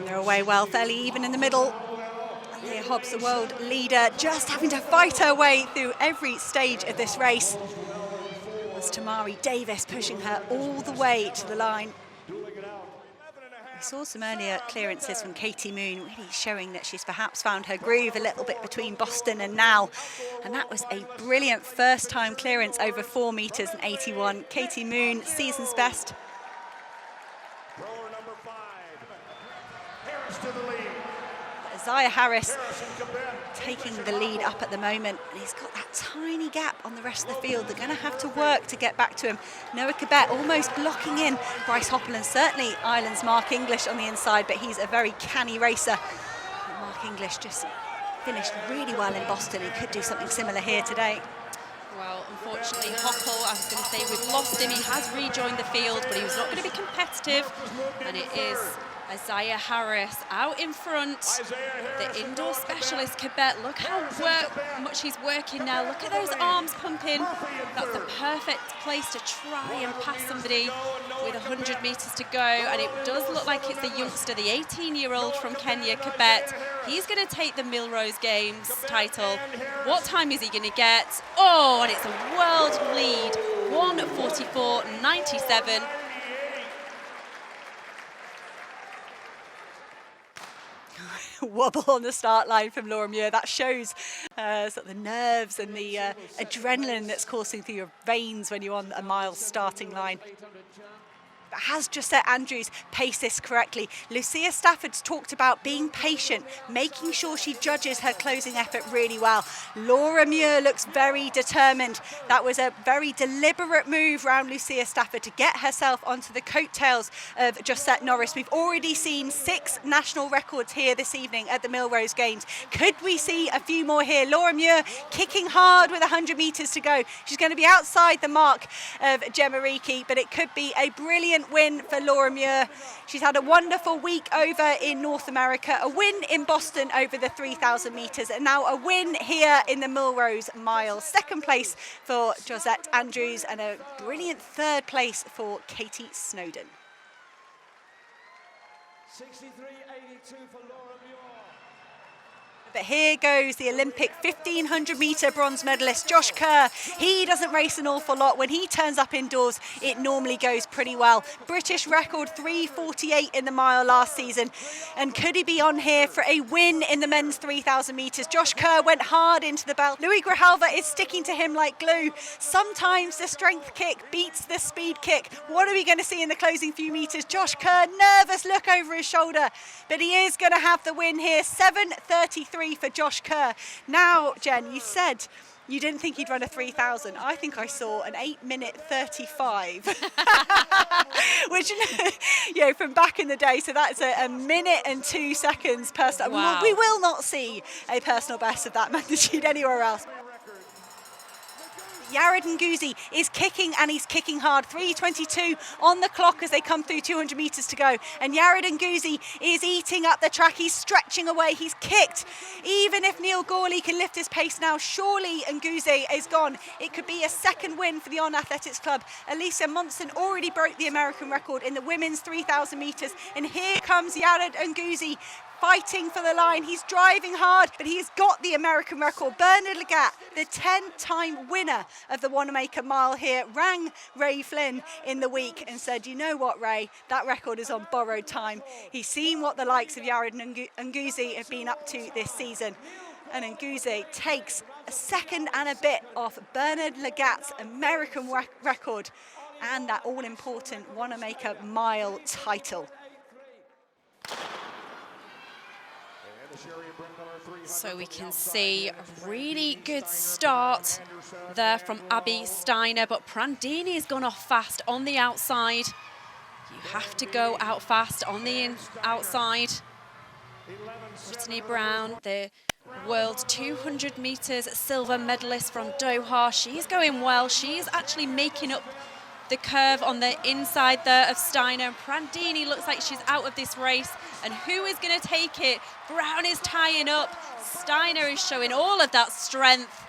They're away well, fairly even in the middle. Leah Hobbs, the world leader, just having to fight her way through every stage of this race. Was Tamari Davis pushing her all the way to the line. We saw some earlier clearances from Katie Moon, really showing that she's perhaps found her groove a little bit between Boston and now. And that was a brilliant first-time clearance over 4 meters and 81. Katie Moon, season's best. Thrower number 5, Harris to the lead. Isaiah Harris taking the lead up at the moment, and he's got that tiny gap on the rest of the field. They're going to have to work to get back to him. Noah Kibet almost blocking in Bryce Hoppel, and certainly Ireland's Mark English on the inside, but he's a very canny racer. And Mark English just finished really well in Boston and could do something similar here today. Well, unfortunately, Hoppel, I was going to say, we've lost him. He has rejoined the field, but he was not going to be competitive. And it is Isaiah Harris out in front. The indoor specialist, Kibet. Look how much he's working now. Look at those arms pumping. That's the perfect place to try and pass somebody with 100 meters to go. And it does look like it's the youngster, the 18-year-old from Kenya, Kibet. He's going to take the Millrose Games title. What time is he going to get? Oh, and it's a world lead, 1:44.97. Wobble on the start line from Laura Muir. That shows sort of the nerves and the adrenaline that's coursing through your veins when you're on a mile starting line. But has Josette Andrews paced this correctly? Lucia Stafford's talked about being patient, making sure she judges her closing effort really well. Laura Muir looks very determined. That was a very deliberate move around Lucia Stafford to get herself onto the coattails of Josette Norris. We've already seen 6 national records here this evening at the Millrose Games. Could we see a few more here? Laura Muir kicking hard with 100 meters to go. She's going to be outside the mark of Gemma Reekie, but it could be a brilliant win for Laura Muir. She's had a wonderful week over in North America, a win in Boston over the 3,000 metres, and now a win here in the Millrose Mile. Second place for Josette Andrews and a brilliant third place for Katie Snowden. 63.82 for Laura Muir. But here goes the Olympic 1,500 metre bronze medalist, Josh Kerr. He doesn't race an awful lot. When he turns up indoors, it normally goes pretty well. British record 3:48 in the mile last season. And could he be on here for a win in the men's 3,000 metres? Josh Kerr went hard into the belt. Louis Grijalva is sticking to him like glue. Sometimes the strength kick beats the speed kick. What are we going to see in the closing few metres? Josh Kerr, nervous look over his shoulder, but he is going to have the win here. 7:33 for Josh Kerr. Now, Jen, you said you didn't think he'd run a 3,000. I think I saw an 8:35, which, you know, from back in the day. So that's a minute and 2 seconds personal. Wow. We will not see a personal best of that magnitude anywhere else. Yared Nguzi is kicking, and he's kicking hard. 3:22 on the clock as they come through 200 metres to go. And Yared Nguzi is eating up the track. He's stretching away. He's kicked. Even if Neil Gawley can lift his pace now, surely Nguzi is gone. It could be a second win for the On Athletics Club. Alicia Monson already broke the American record in the women's 3,000 metres. And here comes Yared Nguzi, fighting for the line. He's driving hard, but he's got the American record. Bernard Legat, the 10-time winner of the Wanamaker Mile here, rang Ray Flynn in the week and said, you know what, Ray, that record is on borrowed time. He's seen what the likes of Yared Nguzi have been up to this season. And Nguzi takes a second and a bit off Bernard Legat's American record and that all-important Wanamaker Mile title. So we can see a really good start there from Abby Steiner, but Prandini has gone off fast on the outside. You have to go out fast on the outside. Brittany Brown, the world 200 metres silver medalist from Doha. She's going well. She's actually making up the curve on the inside there of Steiner. Prandini looks like she's out of this race. And who is going to take it? Brown is tying up. Steiner is showing all of that strength.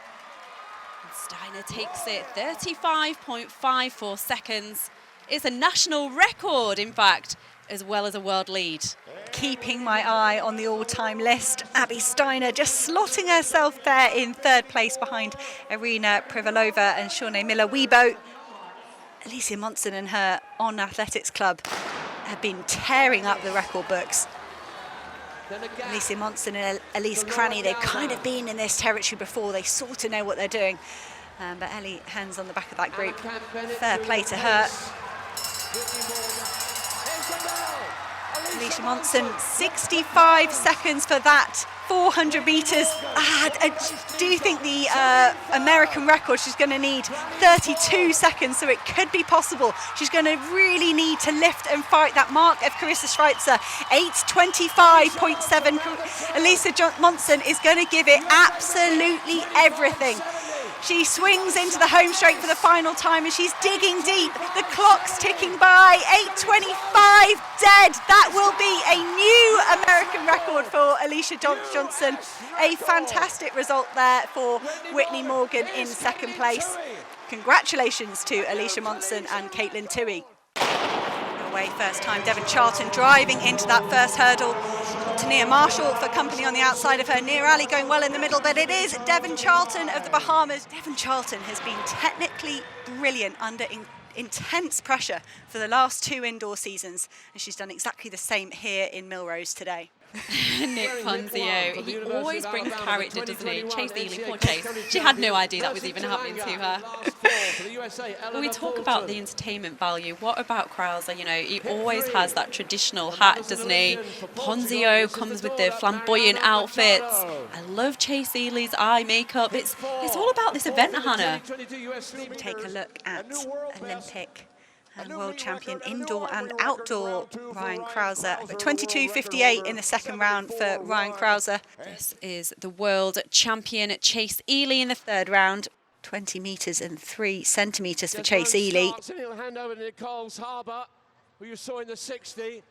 And Steiner takes it 35.54 seconds. It's a national record, in fact, as well as a world lead. keeping my eye on the all-time list. Abby Steiner just slotting herself there in third place behind Irina Privalova and Shawnee Miller-Weibo. Alicia Monson and her On Athletics Club have been tearing up the record books. Alicia Monson and Elise Cranny, they've kind of been in this territory before. They sort of know what they're doing. But Ellie hands on the back of that group. Fair play to her. Alicia Monson, 65 seconds for that 400 metres. Do you think the American record, she's going to need 32 seconds, so it could be possible. She's going to really need to lift and fight that mark of Carissa Schweitzer. 8:25.7. Alicia Monson is going to give it absolutely everything. She swings into the home straight for the final time and she's digging deep. The clock's ticking by. 8:25 dead. That will be a new American record for Alicia Johnson. A fantastic result there for Whitney Morgan in second place. Congratulations to Alicia Monson and Caitlin Toohey. Away first time, Devon Charlton driving into that first hurdle. Tania Marshall for company on the outside of her. Nia Ali going well in the middle, but it is Devon Charlton of the Bahamas. Devon Charlton has been technically brilliant under intense pressure for the last 2 indoor seasons, and she's done exactly the same here in Millrose today. Nick Ponzio, he always brings character, doesn't he? Chase Ely, poor Chase. She had no idea that was even happening to her. When we talk about the entertainment value, what about Krauser? You know, he always has that traditional hat, doesn't he? Ponzio comes with the flamboyant outfits. I love Chase Ely's eye makeup. It's all about this event, Hannah. Take a look at Olympic and world champion indoor and outdoor Ryan Krauser. 22:58 in the second round for Ryan Krauser. This is the world champion Chase Ely in the third round. 20 metres and 3 centimetres for Chase Ely. He'll hand over to Nicole's Harbour, who you saw in the 60.